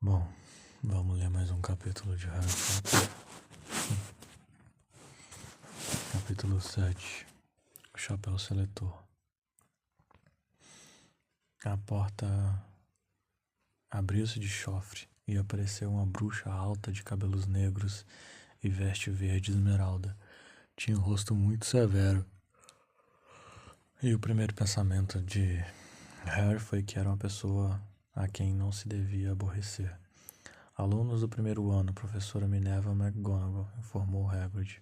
Bom, vamos ler mais um capítulo de Harry Potter. Capítulo 7. O Chapéu Seletor. A porta abriu-se de chofre e apareceu uma bruxa alta de cabelos negros e veste verde esmeralda. Tinha um rosto muito severo. E o primeiro pensamento de Harry foi que era uma pessoa a quem não se devia aborrecer. Alunos do primeiro ano, professora Minerva McGonagall, informou Hagrid.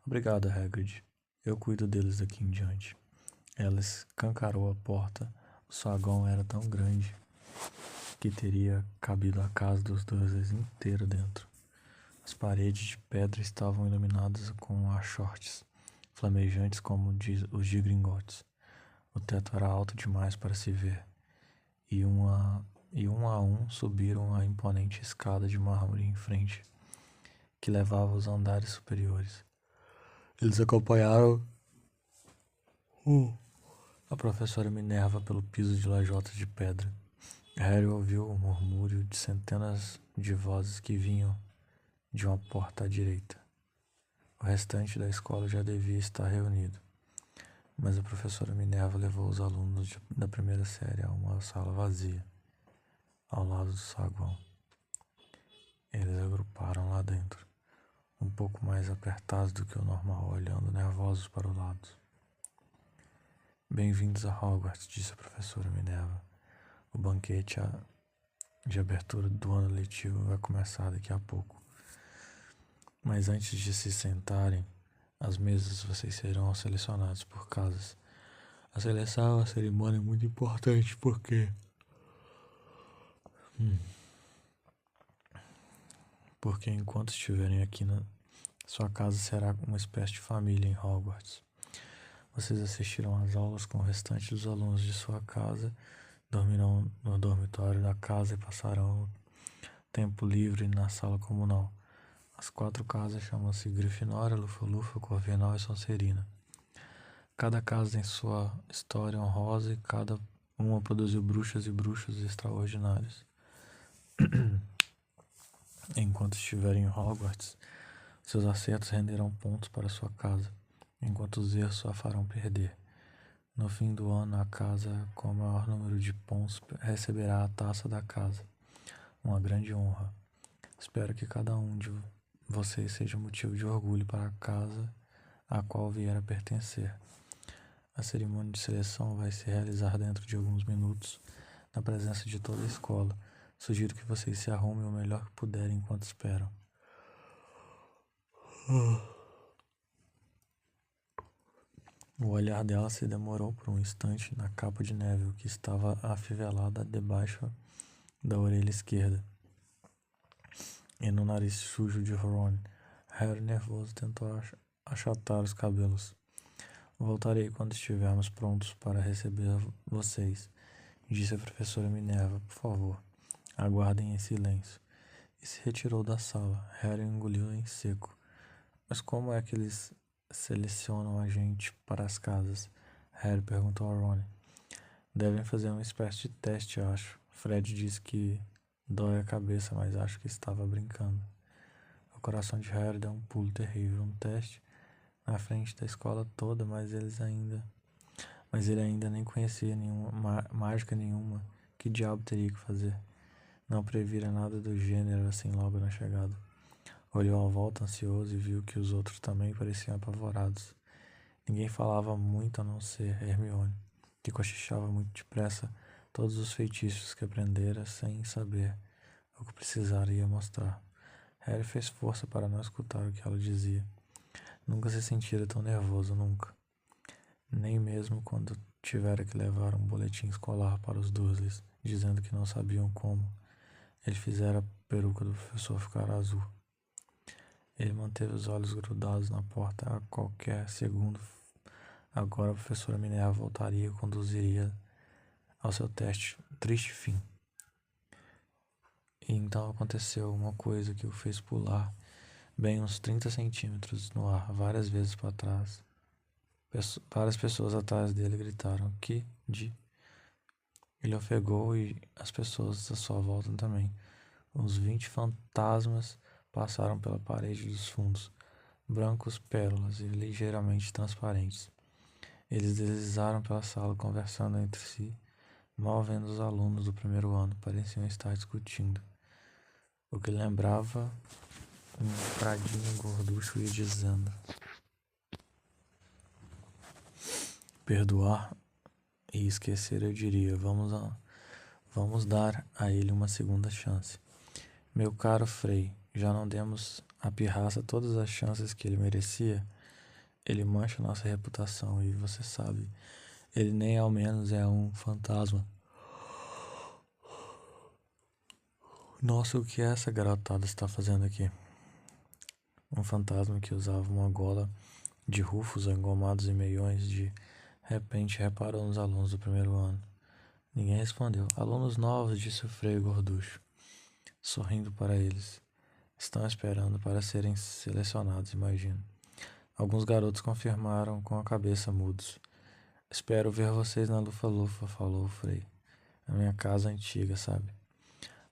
Obrigado, Hagrid. Eu cuido deles daqui em diante. Ela escancarou a porta. O saguão era tão grande que teria cabido a casa dos Dursleys inteira dentro. As paredes de pedra estavam iluminadas com achortes, flamejantes como os de Gringotts. O teto era alto demais para se ver, e um a um subiram a imponente escada de mármore em frente, que levava aos andares superiores. Eles acompanharam a professora Minerva pelo piso de lajotas de pedra. Harry ouviu o murmúrio de centenas de vozes que vinham de uma porta à direita. O restante da escola já devia estar reunido, mas a professora Minerva levou os alunos da primeira série a uma sala vazia, ao lado do saguão. Eles agruparam lá dentro, um pouco mais apertados do que o normal, olhando nervosos para os lados. Bem-vindos a Hogwarts, disse a professora Minerva. O banquete de abertura do ano letivo vai começar daqui a pouco. Mas antes de se sentarem, as mesas vocês serão selecionados por casas. A seleção é uma cerimônia muito importante porque enquanto estiverem aqui sua casa será uma espécie de família em Hogwarts. Vocês assistirão às aulas com o restante dos alunos de sua casa, dormirão no dormitório da casa e passarão tempo livre na sala comunal. As 4 casas chamam-se Grifinória, Lufa-Lufa, Corvinal e Sonserina. Cada casa tem sua história honrosa e cada uma produziu bruxas e bruxos extraordinários. Enquanto estiverem em Hogwarts, seus acertos renderão pontos para sua casa, enquanto os erros só a farão perder. No fim do ano, a casa com o maior número de pontos receberá a taça da casa, uma grande honra. Espero que cada um de vocês seja motivo de orgulho para a casa a qual vier a pertencer. A cerimônia de seleção vai se realizar dentro de alguns minutos, na presença de toda a escola. Sugiro que vocês se arrumem o melhor que puderem enquanto esperam. O olhar dela se demorou por um instante na capa de Neville, que estava afivelada debaixo da orelha esquerda, e no nariz sujo de Ron. Harry, nervoso, tentou achatar os cabelos. Voltarei quando estivermos prontos para receber vocês, disse a professora Minerva. Por favor, aguardem em silêncio. E se retirou da sala. Harry engoliu em seco. Mas como é que eles selecionam a gente para as casas? Harry perguntou a Ron. Devem fazer uma espécie de teste, acho. Fred disse que dói a cabeça, mas acho que estava brincando. O coração de Harry deu um pulo terrível. Um teste na frente da escola toda, mas ele ainda nem conhecia mágica nenhuma. Que diabo teria que fazer? Não previra nada do gênero assim logo na chegada. Olhou à volta ansioso e viu que os outros também pareciam apavorados. Ninguém falava muito a não ser Hermione, que cochichava muito depressa todos os feitiços que aprendera sem saber o que precisaria mostrar. Harry fez força para não escutar o que ela dizia. Nunca se sentira tão nervoso, nunca. Nem mesmo quando tivera que levar um boletim escolar para os Dursleys, dizendo que não sabiam como. Ele fizera a peruca do professor ficar azul. Ele manteve os olhos grudados na porta a qualquer segundo. Agora a professora Minerva voltaria e conduziria ao seu triste fim. E então aconteceu uma coisa que o fez pular bem uns 30 centímetros no ar, várias vezes para trás. Várias pessoas atrás dele gritaram, Ele ofegou e as pessoas à sua volta também. Uns 20 fantasmas passaram pela parede dos fundos, brancos pérolas e ligeiramente transparentes. Eles deslizaram pela sala conversando entre si, mal vendo os alunos do primeiro ano, pareciam estar discutindo. O que lembrava um pradinho gorducho ia dizendo: perdoar e esquecer, eu diria, vamos dar a ele uma segunda chance. Meu caro Frei, já não demos à pirraça todas as chances que ele merecia? Ele mancha nossa reputação e, você sabe, ele nem ao menos é um fantasma. Nossa, o que essa garotada está fazendo aqui? Um fantasma que usava uma gola de rufos engomados e meiões de repente reparou nos alunos do primeiro ano. Ninguém respondeu. Alunos novos, disse o Frei gorducho, sorrindo para eles. Estão esperando para serem selecionados, imagino. Alguns garotos confirmaram com a cabeça, mudos. Espero ver vocês na Lufa-Lufa, falou o Frei. A minha casa antiga, sabe?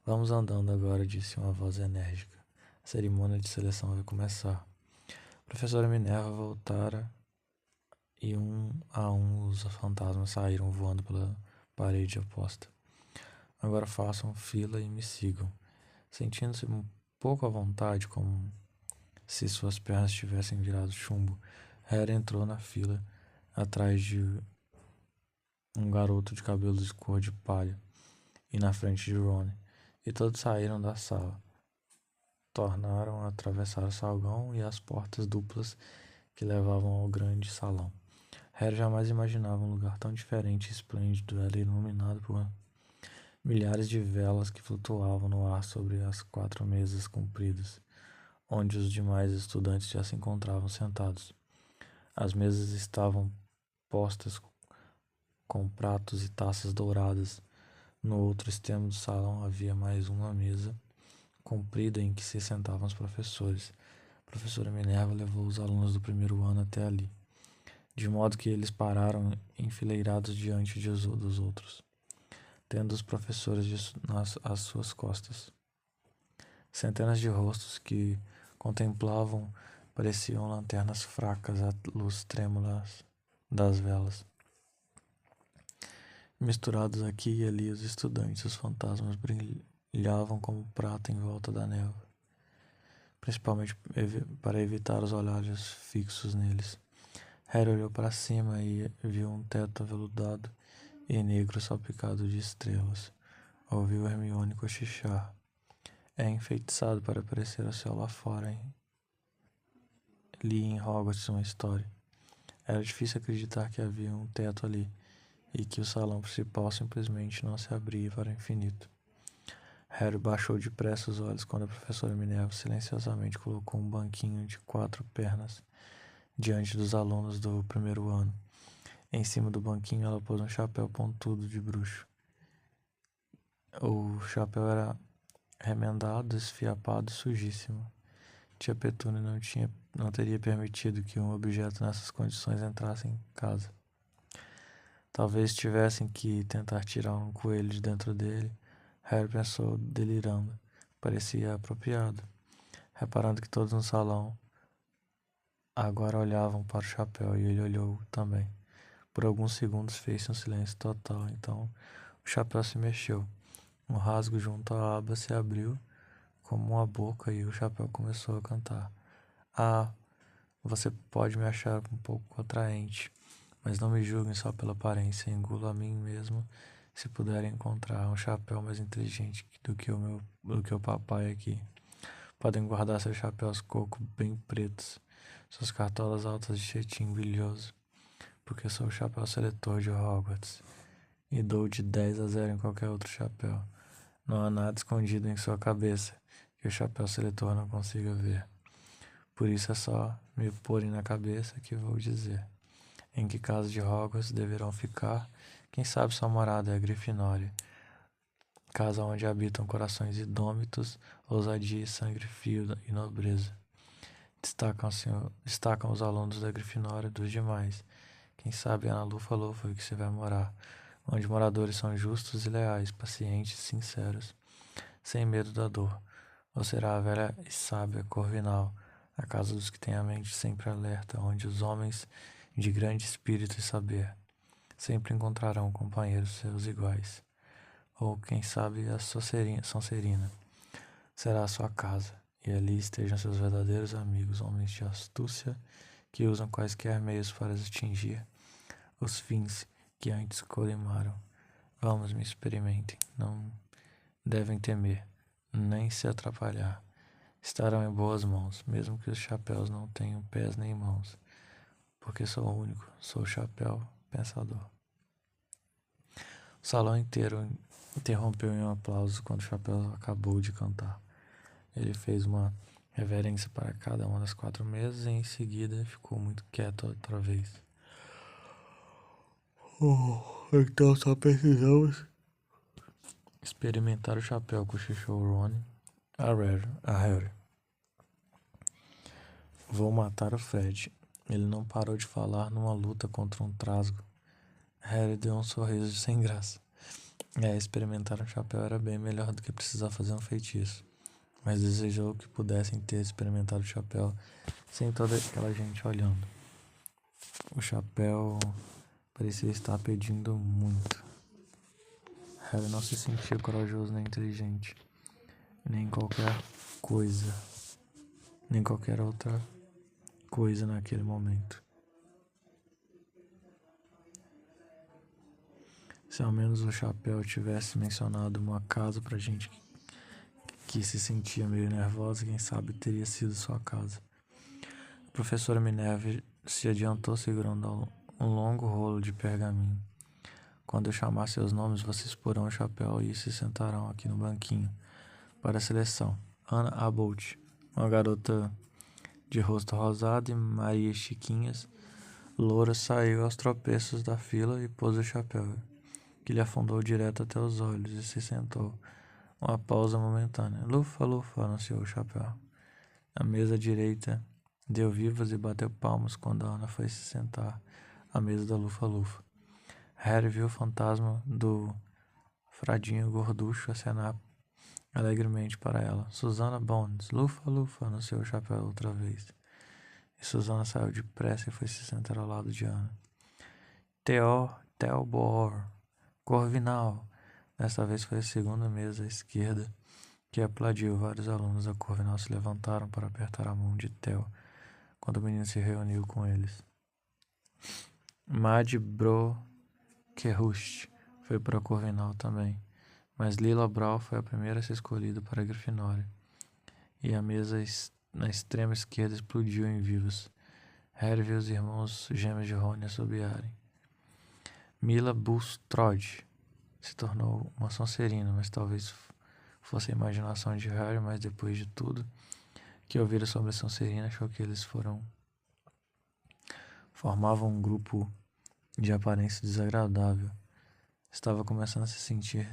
Vamos andando agora, disse uma voz enérgica. A cerimônia de seleção vai começar. A professora Minerva voltara e um a um os fantasmas saíram voando pela parede oposta. Agora façam fila e me sigam. Sentindo-se um pouco à vontade, como se suas pernas tivessem virado chumbo, Harry entrou na fila atrás de um garoto de cabelos cor de palha e na frente de Ron, e todos saíram da sala. Tornaram a atravessar o salão e as portas duplas que levavam ao grande salão. Harry jamais imaginava um lugar tão diferente e esplêndido. Era iluminado por milhares de velas que flutuavam no ar sobre as 4 mesas compridas, onde os demais estudantes já se encontravam sentados. As mesas estavam postas com pratos e taças douradas. No outro extremo do salão havia mais uma mesa comprida em que se sentavam os professores. A professora Minerva levou os alunos do primeiro ano até ali, de modo que eles pararam enfileirados diante dos outros, tendo os professores às suas costas. Centenas de rostos que contemplavam pareciam lanternas fracas à luz trêmula das velas. Misturados aqui e ali, os estudantes, os fantasmas brilhavam como prata em volta da névoa, principalmente para evitar os olhares fixos neles. Harry olhou para cima e viu um teto aveludado e negro salpicado de estrelas. Ouviu Hermione cochichar. É enfeitiçado para parecer o céu lá fora, hein? Li em Hogwarts uma história. Era difícil acreditar que havia um teto ali e que o salão principal simplesmente não se abria para o infinito. Harry baixou depressa os olhos quando a professora Minerva silenciosamente colocou um banquinho de 4 pernas diante dos alunos do primeiro ano. Em cima do banquinho ela pôs um chapéu pontudo de bruxo. O chapéu era remendado, esfiapado e sujíssimo. Tia Petúnia não teria permitido que um objeto nessas condições entrasse em casa. Talvez tivessem que tentar tirar um coelho de dentro dele. Harry pensou, delirando. Parecia apropriado. Reparando que todos no salão agora olhavam para o chapéu e ele olhou também. Por alguns segundos fez-se um silêncio total. Então o chapéu se mexeu. Um rasgo junto à aba se abriu como uma boca e o chapéu começou a cantar. Ah, você pode me achar um pouco atraente, mas não me julguem só pela aparência. Engulo a mim mesmo se puderem encontrar um chapéu mais inteligente do que o papai aqui. Podem guardar seus chapéus coco bem pretos, suas cartolas altas de cetim brilhoso, porque sou o chapéu seletor de Hogwarts e dou de 10-0 em qualquer outro chapéu. Não há nada escondido em sua cabeça que o chapéu seletor não consiga ver. Por isso é só me porem na cabeça que vou dizer em que casa de Hogwarts deverão ficar. Quem sabe sua morada é a Grifinória, casa onde habitam corações indômitos, ousadia, sangue frio e nobreza. Destacam os alunos da Grifinória dos demais. Quem sabe é na Lufa-Lufa que se vai morar, onde moradores são justos e leais, pacientes e sinceros. sem medo da dor. Ou será a velha e sábia Corvinal, a casa dos que têm a mente sempre alerta, onde os homens de grande espírito e saber sempre encontrarão companheiros seus iguais. Ou, quem sabe, a Sonserina será a sua casa, e ali estejam seus verdadeiros amigos, homens de astúcia, que usam quaisquer meios para atingir os fins que antes colimaram. Vamos, me experimentem, não devem temer, nem se atrapalhar. Estarão em boas mãos, mesmo que os chapéus não tenham pés nem mãos, porque sou o único, sou o chapéu pensador. O salão inteiro interrompeu em um aplauso quando o chapéu acabou de cantar. Ele fez uma reverência para cada uma das 4 mesas e em seguida ficou muito quieto outra vez. Então só precisamos experimentar o chapéu, cochichou Ron a Harry. Vou matar o Fred. Ele não parou de falar numa luta contra um trasgo. Harry deu um sorriso sem graça. Experimentar um chapéu era bem melhor do que precisar fazer um feitiço. Mas desejou que pudessem ter experimentado o chapéu sem toda aquela gente olhando. O chapéu parecia estar pedindo muito. Harry não se sentia corajoso nem inteligente, nem qualquer outra coisa naquele momento. Se ao menos o chapéu tivesse mencionado uma casa pra gente que se sentia meio nervosa, quem sabe teria sido sua casa. A professora Minerva se adiantou segurando um longo rolo de pergaminho. Quando eu chamar seus nomes, vocês porão o chapéu e se sentarão aqui no banquinho para a seleção. Anna Abbott, uma garota de rosto rosado, e Maria Chiquinhas, loura, saiu aos tropeços da fila e pôs o chapéu, que lhe afundou direto até os olhos, e se sentou. Uma pausa momentânea. Lufa, lufa, anunciou o chapéu. A mesa direita deu vivas e bateu palmas quando a Ana foi se sentar à mesa da lufa-lufa. Harry viu o fantasma do fradinho gorducho acenar alegremente para ela. Susana Bones, lufa, lufa, anunciou o chapéu outra vez. E Susana saiu depressa e foi se sentar ao lado de Ana. Theobor, Corvinal. Desta vez foi a segunda mesa à esquerda que aplaudiu. Vários alunos da Corvinal se levantaram para apertar a mão de Theo quando o menino se reuniu com eles. Mad Brockerhurst foi para a Corvinal também, mas Lila Brown foi a primeira a ser escolhida para a Grifinória, e a mesa na extrema esquerda explodiu em vivos. Harry viu os irmãos gêmeos de Rony assobiarem. Mila Bulstrode se tornou uma Sonserina, mas talvez fosse a imaginação de Harry, mas depois de tudo que ouvira sobre a Sonserina, achou que eles formavam um grupo de aparência desagradável. Estava começando a se sentir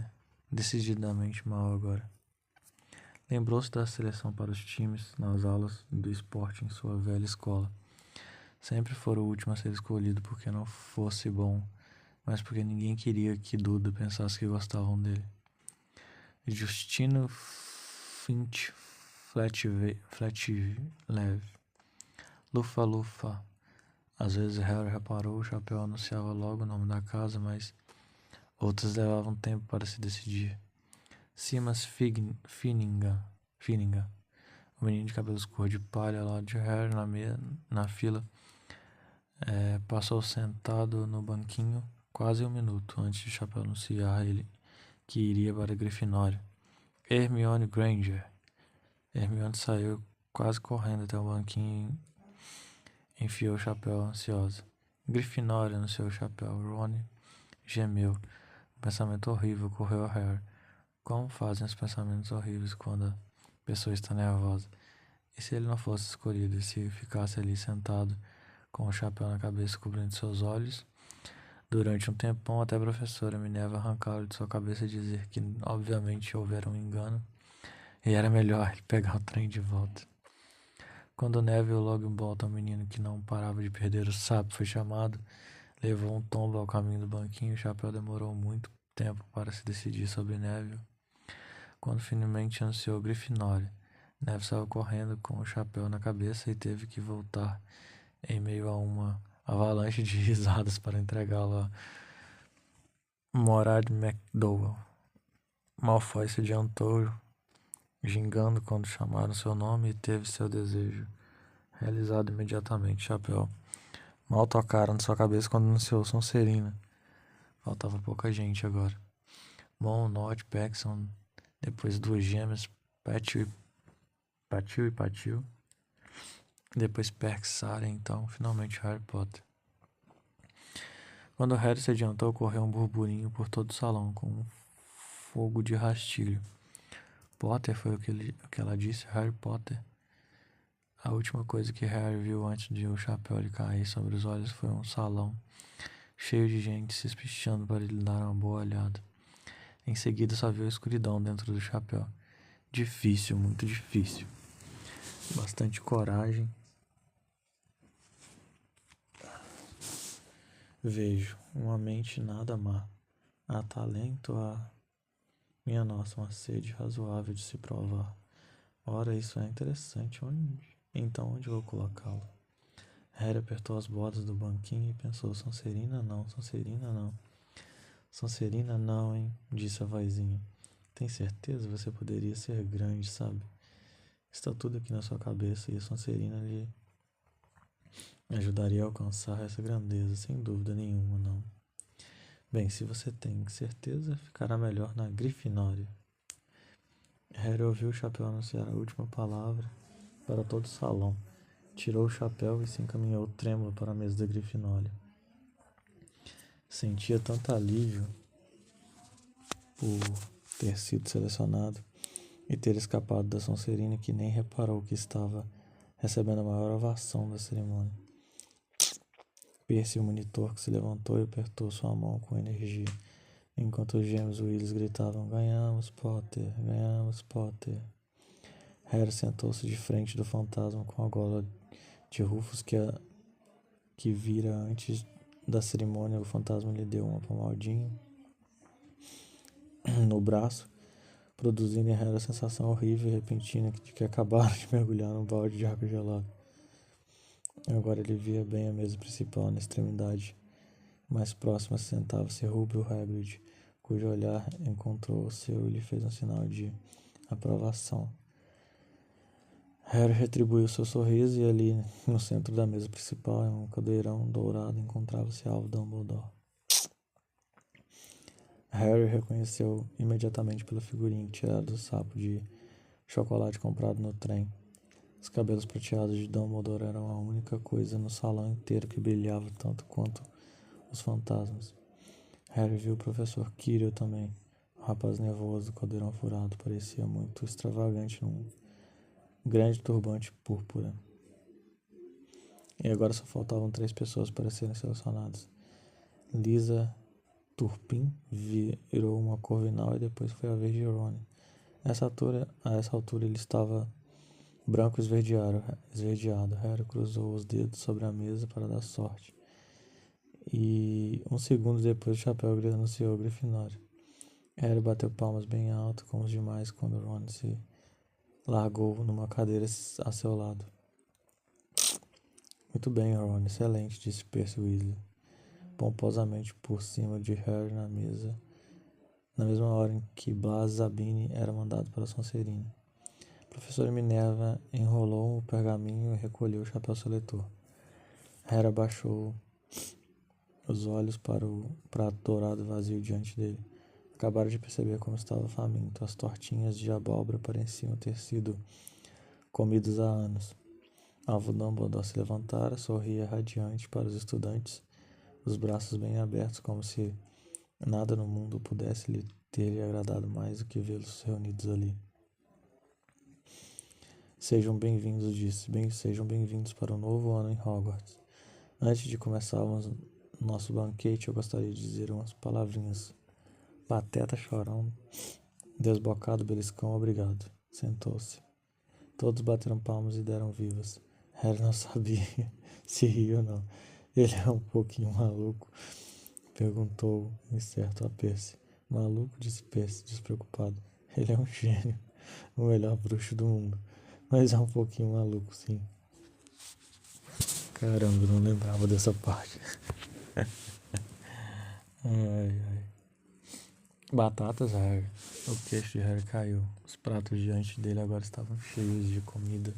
decididamente mal agora. Lembrou-se da seleção para os times nas aulas do esporte em sua velha escola. Sempre fora o último a ser escolhido porque não fosse bom, mas porque ninguém queria que Duda pensasse que gostavam dele. Justino Finch Flatlev. Lufa, lufa. Às vezes Harry reparou, o chapéu anunciava logo o nome da casa, mas outros levavam tempo para se decidir. Simas Finningham, o menino de cabelos cor de palha ao lado de Harry na fila, passou sentado no banquinho quase 1 minuto antes de o chapéu anunciar ele que iria para a Grifinória. Hermione Granger. Hermione saiu quase correndo até o banquinho e enfiou o chapéu ansiosa. Grifinória, anunciou o chapéu. Ron gemeu. Um pensamento horrível correu a Harry. Como fazem os pensamentos horríveis quando a pessoa está nervosa? E se ele não fosse escolhido, e se ficasse ali sentado com o chapéu na cabeça cobrindo seus olhos durante um tempão, até a professora Minerva arrancá-lo de sua cabeça e dizer que obviamente houvera um engano e era melhor ele pegar o trem de volta. Quando Neville Longbottom, o menino que não parava de perder o sapo, foi chamado, levou um tombo ao caminho do banquinho. O chapéu demorou muito tempo para se decidir sobre Neville. quando finalmente anunciou Grifinória. Neve saiu correndo com o chapéu na cabeça e teve que voltar em meio a uma avalanche de risadas para entregá-la a Morad McDowell. Malfoy se adiantou, gingando quando chamaram seu nome e teve seu desejo realizado imediatamente. Chapéu mal tocaram na sua cabeça quando anunciou Sonserina. Faltava pouca gente agora. Mon, Nott, Paxson, depois duas gêmeas, Patil e Patil. Depois Perks, Sarah, então, finalmente Harry Potter. Quando Harry se adiantou, correu um burburinho por todo o salão, com um fogo de rastilho. Potter foi o que ela disse, Harry Potter. A última coisa que Harry viu antes de o chapéu lhe cair sobre os olhos foi um salão cheio de gente se espichando para lhe dar uma boa olhada. Em seguida só viu a escuridão dentro do chapéu. Difícil, muito difícil. Bastante coragem. Vejo uma mente nada má. Há talento, minha nossa, uma sede razoável de se provar. Ora, isso é interessante. Onde vou colocá-lo? Harry apertou as bordas do banquinho e pensou, Sonserina não, Sonserina não. Sonserina não, hein? Disse a vozinha. Tem certeza? Você poderia ser grande, sabe? Está tudo aqui na sua cabeça e a Sonserina lhe ajudaria a alcançar essa grandeza, sem dúvida nenhuma, não. Bem, se você tem certeza, ficará melhor na Grifinória. Harry ouviu o chapéu anunciar a última palavra para todo o salão. Tirou o chapéu e se encaminhou trêmulo para a mesa da Grifinória. Sentia tanto alívio por ter sido selecionado e ter escapado da Sonserina que nem reparou que estava recebendo a maior ovação da cerimônia. Percy, o monitor, que se levantou e apertou sua mão com energia, enquanto os gêmeos Willis gritavam, ganhamos, Potter, ganhamos, Potter. Harry sentou-se de frente do fantasma com a gola de Rufus que vira antes da cerimônia. O fantasma lhe deu uma pomadinha no braço, produzindo em Harry a sensação horrível e repentina de que acabaram de mergulhar num balde de água gelada. Agora ele via bem a mesa principal. Na extremidade mais próxima sentava-se Rubio Hagrid, cujo olhar encontrou o seu e lhe fez um sinal de aprovação. Harry retribuiu seu sorriso e ali, no centro da mesa principal, em um cadeirão dourado, encontrava-se Alvo Dumbledore. Harry reconheceu imediatamente pela figurinha tirada do sapo de chocolate comprado no trem. Os cabelos prateados de Dumbledore eram a única coisa no salão inteiro que brilhava tanto quanto os fantasmas. Harry viu o professor Quirrell também. O rapaz nervoso do caldeirão furado parecia muito extravagante num grande turbante púrpura. E agora só faltavam 3 pessoas para serem selecionadas. Lisa Turpin virou uma corvinal e depois foi a vez de Ron. A essa altura ele estava branco esverdeado. Harry cruzou os dedos sobre a mesa para dar sorte. E um segundo depois o chapéu anunciou Grifinória. Harry bateu palmas bem alto com os demais quando Ron se largou numa cadeira a seu lado. Muito bem, Ron, excelente, disse Percy Weasley, pomposamente por cima de Harry na mesa, na mesma hora em que Blas Zabini era mandado para Sonserina. A professora Minerva enrolou o pergaminho e recolheu o chapéu seletor. Harry abaixou os olhos para o prato dourado vazio diante dele. Acabaram de perceber como estava faminto. As tortinhas de abóbora pareciam ter sido comidas há anos. Alvo Dumbledore se levantara, sorria radiante para os estudantes, os braços bem abertos, como se nada no mundo pudesse ter lhe agradado mais do que vê-los reunidos ali. Sejam bem-vindos, disse. Sejam bem-vindos para o novo ano em Hogwarts. Antes de começarmos nosso banquete, eu gostaria de dizer umas palavrinhas. Pateta, chorão, desbocado, beliscão, obrigado. Sentou-se. Todos bateram palmas e deram vivas. Harry não sabia se ria ou não. Ele é um pouquinho maluco, perguntou incerto a Percy. Maluco, disse Percy, despreocupado. Ele é um gênio, o melhor bruxo do mundo. Mas é um pouquinho maluco, sim. Caramba, eu não lembrava dessa parte. Ai, ai. Batatas, Harry. O queixo de Harry caiu. Os pratos diante dele agora estavam cheios de comida.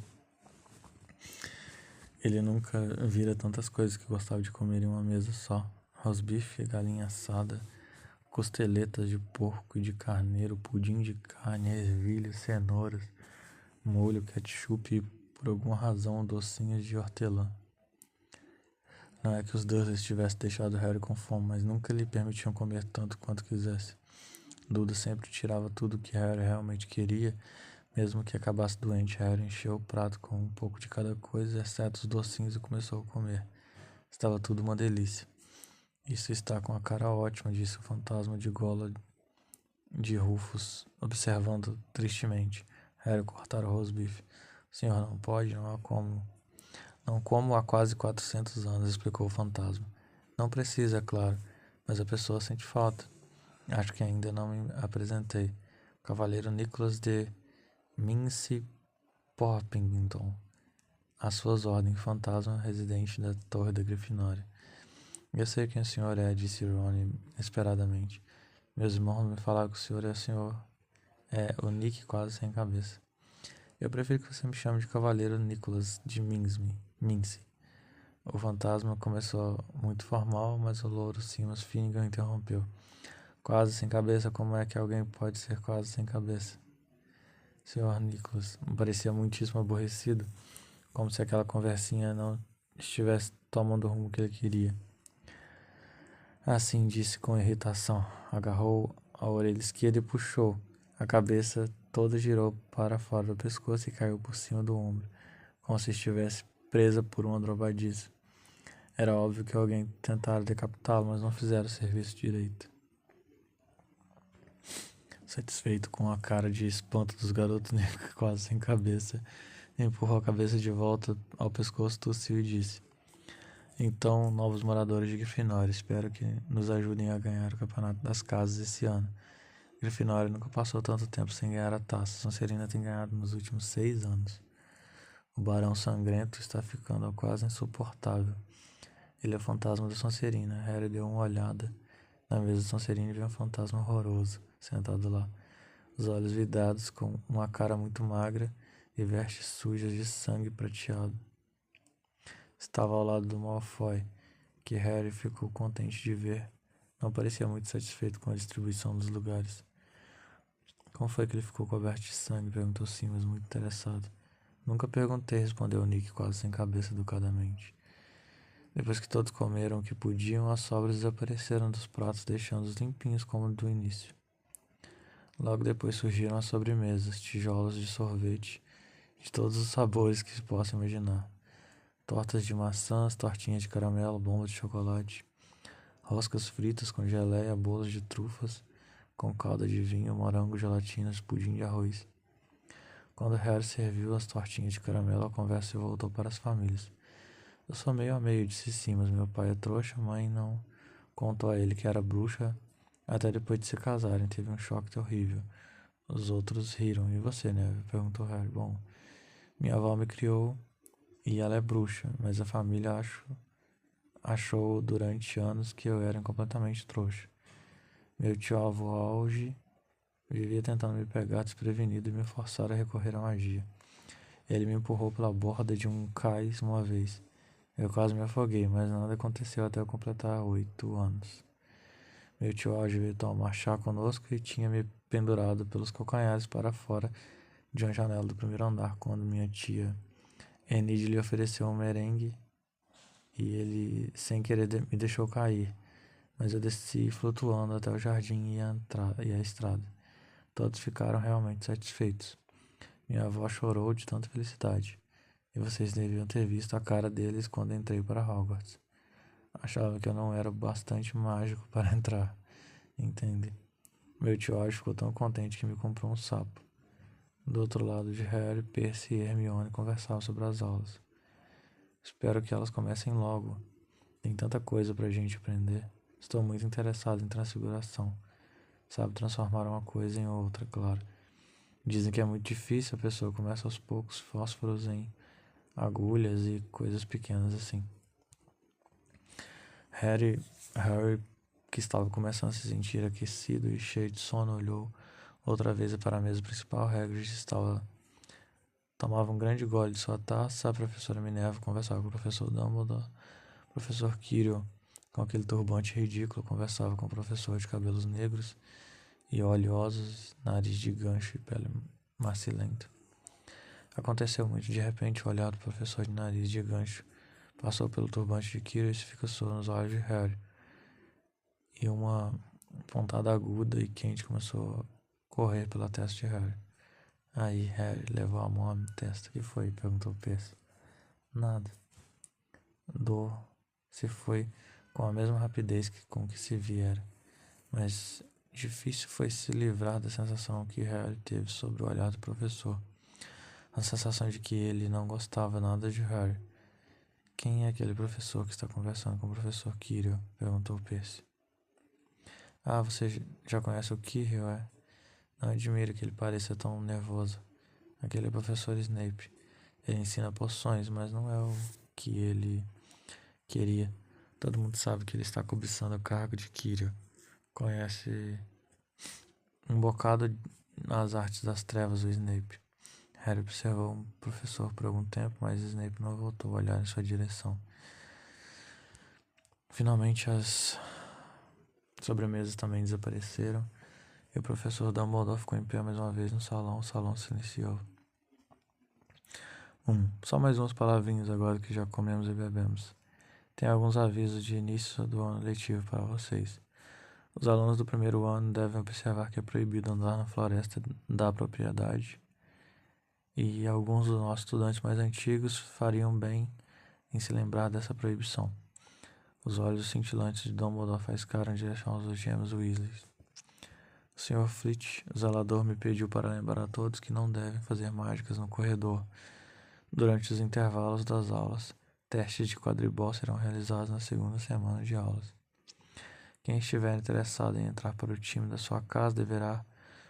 Ele nunca vira tantas coisas que gostava de comer em uma mesa só. Rosbife, galinha assada, costeletas de porco e de carneiro, pudim de carne, ervilhas, cenouras, molho, ketchup e, por alguma razão, docinhos de hortelã. Não é que os Dursleys tivessem deixado Harry com fome, mas nunca lhe permitiam comer tanto quanto quisesse. Duda sempre tirava tudo que Harry realmente queria, mesmo que acabasse doente. Harry encheu o prato com um pouco de cada coisa, exceto os docinhos, e começou a comer. Estava tudo uma delícia. Isso está com a cara ótima, disse o fantasma de gola de Rufus, observando tristemente. Harry cortara o rosbife. O senhor não pode, não há como. Não como há quase 400 anos, explicou o fantasma. Não precisa, é claro, mas a pessoa sente falta. Acho que ainda não me apresentei. O cavaleiro Nicholas de Mincy Poppington. Às suas ordens, fantasma residente da torre da Grifinória. Eu sei quem o senhor é, disse Ron inesperadamente. Meus irmãos me falaram que o senhor é o senhor. É o Nick quase sem cabeça. Eu prefiro que você me chame de cavaleiro Nicholas de Mincy. O fantasma começou muito formal, mas o louro Simas Finnegan interrompeu. Quase sem cabeça, como é que alguém pode ser quase sem cabeça? Senhor Nicholas parecia muitíssimo aborrecido, como se aquela conversinha não estivesse tomando o rumo que ele queria. Assim disse com irritação, agarrou a orelha esquerda e puxou. A cabeça toda girou para fora do pescoço e caiu por cima do ombro, como se estivesse presa por uma dobradiça. Era óbvio que alguém tentara decapitá-lo, mas não fizeram o serviço direito. Satisfeito com a cara de espanto dos garotos negros quase sem cabeça, empurrou a cabeça de volta ao pescoço, tossiu e disse: Então, novos moradores de Grifinória, espero que nos ajudem a ganhar o campeonato das casas esse ano. Grifinória nunca passou tanto tempo sem ganhar a taça. Sonserina tem ganhado nos últimos 6 anos. O Barão Sangrento está ficando quase insuportável. Ele é o fantasma da Sonserina. Harry deu uma olhada na mesa da Sonserina e viu um fantasma horroroso sentado lá, os olhos vidrados, com uma cara muito magra e vestes sujas de sangue prateado. Estava ao lado do Malfoy, que Harry ficou contente de ver. Não parecia muito satisfeito com a distribuição dos lugares. Como foi que ele ficou coberto de sangue? Perguntou Simas, muito interessado. Nunca perguntei, respondeu Nick, quase sem cabeça, educadamente. Depois que todos comeram o que podiam, as sobras desapareceram dos pratos, deixando-os limpinhos como do início. Logo depois surgiram as sobremesas, tijolos de sorvete, de todos os sabores que se possa imaginar. Tortas de maçãs, tortinhas de caramelo, bombas de chocolate, roscas fritas com geleia, bolos de trufas, com calda de vinho, morango, gelatinas, pudim de arroz. Quando Harry serviu as tortinhas de caramelo, a conversa voltou para as famílias. Eu sou meio a meio, disse Simas. Meu pai é trouxa, mãe não contou a ele que era bruxa até depois de se casarem. Teve um choque terrível. Os outros riram. E você, Neve? Perguntou Harry. Bom, minha avó me criou e ela é bruxa, mas a família achou durante anos que eu era completamente trouxa. Meu tio-avô Auge vivia tentando me pegar desprevenido e me forçar a recorrer à magia. Ele me empurrou pela borda de um cais uma vez. Eu quase me afoguei, mas nada aconteceu até eu completar 8 anos. Meu tio Auge veio tomar chá conosco e tinha me pendurado pelos calcanhares para fora de uma janela do primeiro andar quando minha tia Enid lhe ofereceu um merengue e ele, sem querer, me deixou cair. Mas eu desci flutuando até o jardim e a estrada. Todos ficaram realmente satisfeitos. Minha avó chorou de tanta felicidade. E vocês deviam ter visto a cara deles quando entrei para Hogwarts. Achava que eu não era bastante mágico para entrar, entende? Meu tio George ficou tão contente que me comprou um sapo. Do outro lado de Harry, Percy e Hermione conversavam sobre as aulas. Espero que elas comecem logo. Tem tanta coisa pra gente aprender. Estou muito interessado em transfiguração. Sabe transformar uma coisa em outra, claro. Dizem que é muito difícil, a pessoa começa aos poucos, fósforos em agulhas e coisas pequenas assim. Harry, que estava começando a se sentir aquecido e cheio de sono, olhou outra vez para a mesa principal. Hagrid tomava um grande gole de sua taça. A professora Minerva conversava com o professor Dumbledore. O professor Quirrell, com aquele turbante ridículo, conversava com o professor de cabelos negros e oleosos, nariz de gancho e pele macilenta. Aconteceu muito de repente. O olhar do professor de nariz de gancho passou pelo turbante de Quirrell e se fixou nos olhos de Harry. E uma pontada aguda e quente começou a correr pela testa de Harry. Aí Harry levou a mão à testa. "Que foi?" perguntou Percy. "Nada." Dor se foi com a mesma rapidez com que se viera, mas difícil foi se livrar da sensação que Harry teve sobre o olhar do professor. A sensação de que ele não gostava nada de Harry. "Quem é aquele professor que está conversando com o professor Quirrell?" perguntou Percy. "Ah, você já conhece o Quirrell, é? Não admiro que ele pareça tão nervoso. Aquele é o professor Snape. Ele ensina poções, mas não é o que ele queria. Todo mundo sabe que ele está cobiçando o cargo de Quirrell. Conhece um bocado nas artes das trevas, o Snape." Harry observou o professor por algum tempo, mas Snape não voltou a olhar em sua direção. Finalmente as sobremesas também desapareceram e o professor Dumbledore ficou em pé mais uma vez no salão. O salão se silenciou. Só mais umas palavrinhas agora que já comemos e bebemos. Tem alguns avisos de início do ano letivo para vocês. Os alunos do primeiro ano devem observar que é proibido andar na floresta da propriedade. E alguns dos nossos estudantes mais antigos fariam bem em se lembrar dessa proibição. Os olhos cintilantes de Dumbledore faiscaram em direção aos gêmeos Weasley. O Sr. Flitch, o zelador, me pediu para lembrar a todos que não devem fazer mágicas no corredor durante os intervalos das aulas. Testes de quadribol serão realizados na segunda semana de aulas. Quem estiver interessado em entrar para o time da sua casa deverá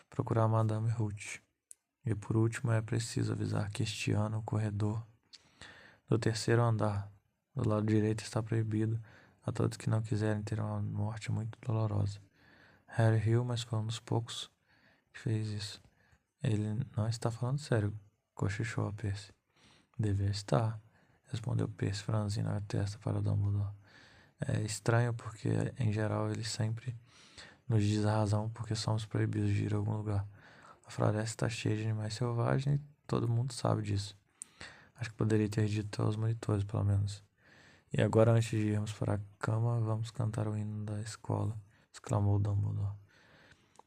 procurar Madame Ruth. E por último, é preciso avisar que este ano o corredor do terceiro andar do lado direito está proibido a todos que não quiserem ter uma morte muito dolorosa. Harry riu, mas foi um dos poucos que fez isso. Ele não está falando sério, cochichou a Percy. Devia estar, respondeu Percy, franzindo a testa para Dumbledore. É estranho porque, em geral, ele sempre nos diz a razão porque somos proibidos de ir a algum lugar. A floresta está cheia de animais selvagens e todo mundo sabe disso. Acho que poderia ter dito aos monitores, pelo menos. E agora, antes de irmos para a cama, vamos cantar o hino da escola, exclamou Dumbledore.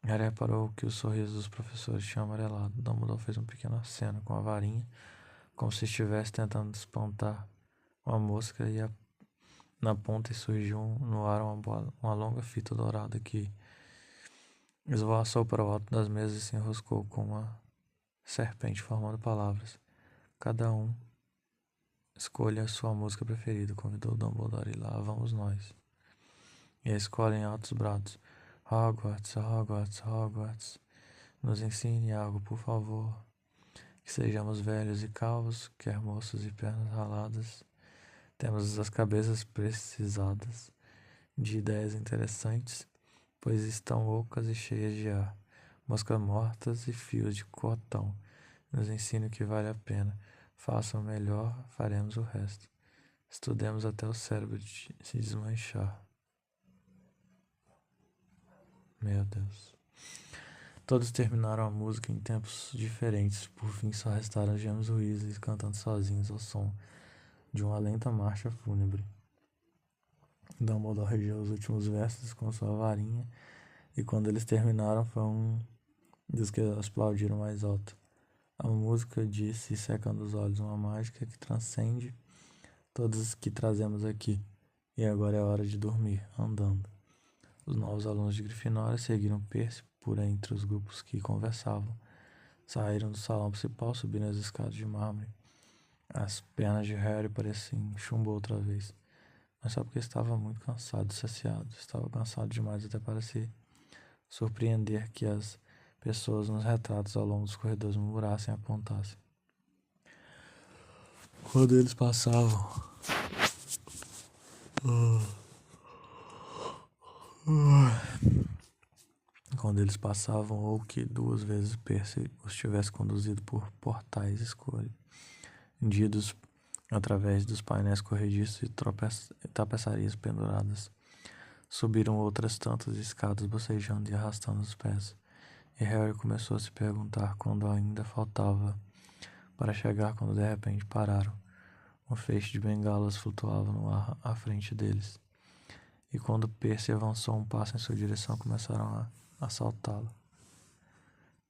Harry reparou que os sorrisos dos professores tinham amarelado. Dumbledore fez um pequeno aceno com a varinha, como se estivesse tentando espantar uma mosca, e na ponta surgiu no ar uma longa fita dourada que esvoaçou para o alto das mesas e se enroscou com uma serpente, formando palavras. Cada um escolha a sua música preferida, convidou Dumbledore, e lá vamos nós. E a escola em altos brados. Hogwarts, Hogwarts, Hogwarts. Nos ensine algo, por favor. Que sejamos velhos e calvos, quer moços e pernas raladas. Temos as cabeças precisadas de ideias interessantes, pois estão ocas e cheias de ar, moscas mortas e fios de cotão. Nos ensine o que vale a pena. Façam o melhor, faremos o resto. Estudemos até o cérebro se desmanchar. Meu Deus. Todos terminaram a música em tempos diferentes. Por fim, só restaram James Weasley cantando sozinhos ao som de uma lenta marcha fúnebre. Dumbledore regeu os últimos versos com sua varinha, e quando eles terminaram, foi um dos que aplaudiram mais alto. A música disse, secando os olhos, uma mágica que transcende todos os que trazemos aqui. E agora é hora de dormir, andando. Os novos alunos de Grifinória seguiram Percy por entre os grupos que conversavam. Saíram do salão principal, subiram as escadas de mármore. As pernas de Harry pareciam chumbo outra vez, mas só porque estava muito cansado, saciado. Estava cansado demais até para se surpreender que as pessoas nos retratos ao longo dos corredores murmurassem e apontassem. Quando eles passavam, ou que 2 vezes Percy os tivesse conduzido por portais escondidos através dos painéis corrediços e tapeçarias penduradas, subiram outras tantas escadas bocejando e arrastando os pés, e Harry começou a se perguntar quando ainda faltava para chegar, quando de repente pararam. Um feixe de bengalas flutuava no ar à frente deles, e quando Percy avançou um passo em sua direção, começaram a assaltá-lo.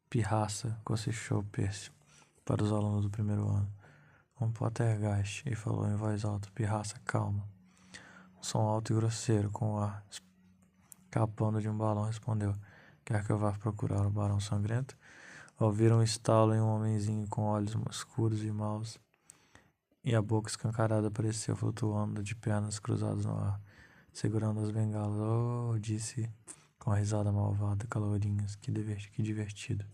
Pirraça, cochichou Percy para os alunos do primeiro ano. Um Pottergeist, e falou em voz alta. Pirraça, calma. Um som alto e grosseiro, com o ar escapando de um balão, respondeu. Quer que eu vá procurar o Barão Sangrento? Ouviram um estalo e um homenzinho com olhos escuros e maus, e a boca escancarada apareceu flutuando de pernas cruzadas no ar, segurando as bengalas. Oh, disse com a risada malvada, calorinhas, que divertido.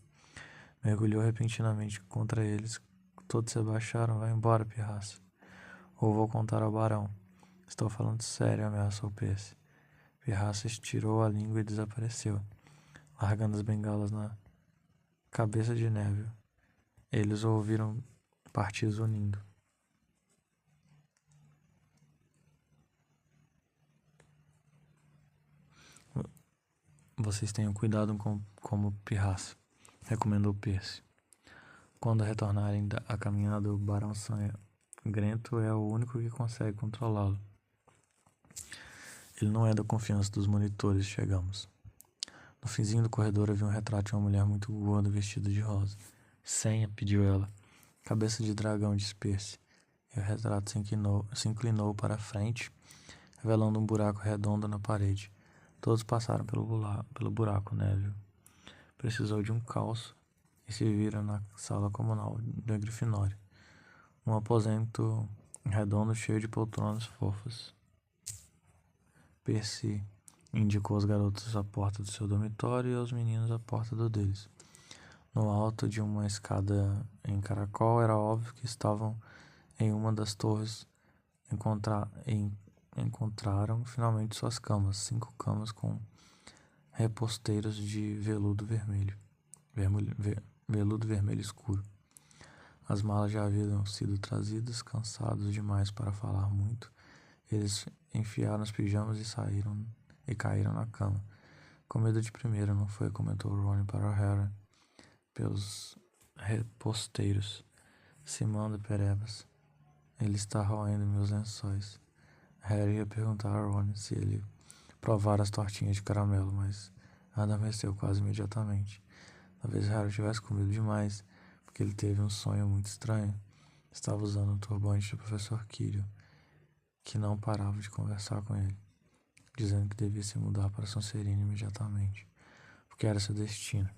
Mergulhou repentinamente contra eles. Todos se abaixaram. Vai embora, pirraça. Ou vou contar ao barão. Estou falando sério, ameaçou Percy. Pirraça estirou a língua e desapareceu, largando as bengalas na cabeça de Neville. Eles o ouviram partir zunindo. Vocês tenham cuidado como pirraça, recomendou Percy. Quando retornarem a caminhada, o Barão Sangrento é o único que consegue controlá-lo. Ele não é da confiança dos monitores. Chegamos. No finzinho do corredor havia um retrato de uma mulher muito gorda vestida de rosa. Senha, pediu ela. Cabeça de dragão, disse Percy. E o retrato se inclinou para a frente, revelando um buraco redondo na parede. Todos passaram pelo buraco. Neville precisou de um calço e se viram na sala comunal da Grifinória. Um aposento redondo cheio de poltronas fofas. Percy indicou aos garotos a porta do seu dormitório e aos meninos a porta do deles. No alto de uma escada em caracol, era óbvio que estavam em uma das torres. Encontraram finalmente suas camas, 5 camas com reposteiros de veludo vermelho escuro. As malas já haviam sido trazidas. Cansados demais para falar muito, eles enfiaram os pijamas e caíram na cama. Com medo de primeira, não foi? Comentou Rony para Harry pelos reposteiros. Se manda, perebas. Ele está roendo meus lençóis. Harry ia perguntar a Rony se ele provara as tortinhas de caramelo, mas adormeceu quase imediatamente. Talvez Harry tivesse comido demais, porque ele teve um sonho muito estranho. Estava usando o turbante do professor Quirrell, que não parava de conversar com ele, dizendo que devia se mudar para Sonserina imediatamente, porque era seu destino.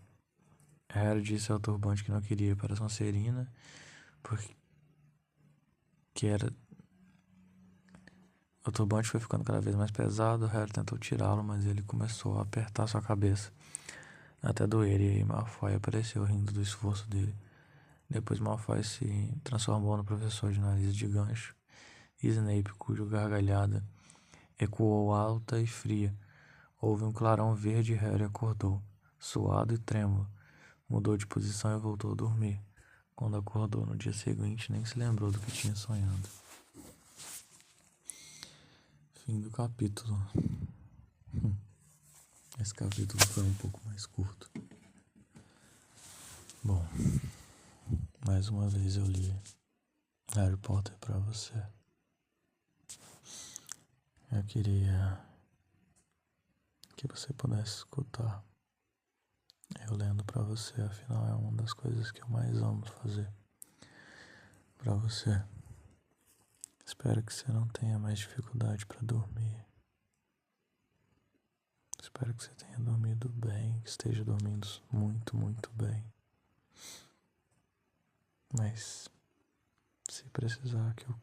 Harry disse ao turbante que não queria ir para Sonserina, porque era... O turbante foi ficando cada vez mais pesado. Harry tentou tirá-lo, mas ele começou a apertar sua cabeça até doer, e aí Malfoy apareceu rindo do esforço dele. Depois Malfoy se transformou no professor de nariz de gancho, e Snape, cuja gargalhada ecoou alta e fria. Houve um clarão verde e Harry acordou, suado e trêmulo. Mudou de posição e voltou a dormir. Quando acordou no dia seguinte, nem se lembrou do que tinha sonhado. Fim do capítulo. Esse capítulo foi um pouco mais curto. Bom, mais uma vez eu li Harry Potter pra você. Eu queria que você pudesse escutar eu lendo pra você, afinal é uma das coisas que eu mais amo fazer pra você. Espero que você não tenha mais dificuldade pra dormir. Espero que você tenha dormido bem, que esteja dormindo muito, muito bem. Mas se precisar que eu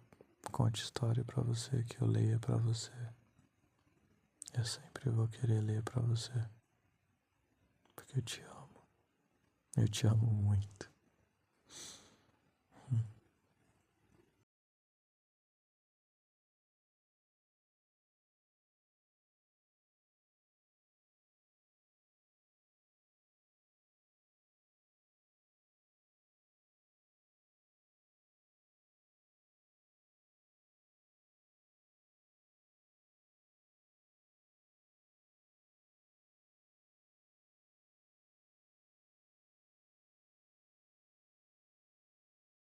conte história pra você, que eu leia pra você, eu sempre vou querer ler pra você, porque eu te amo. Eu te amo muito.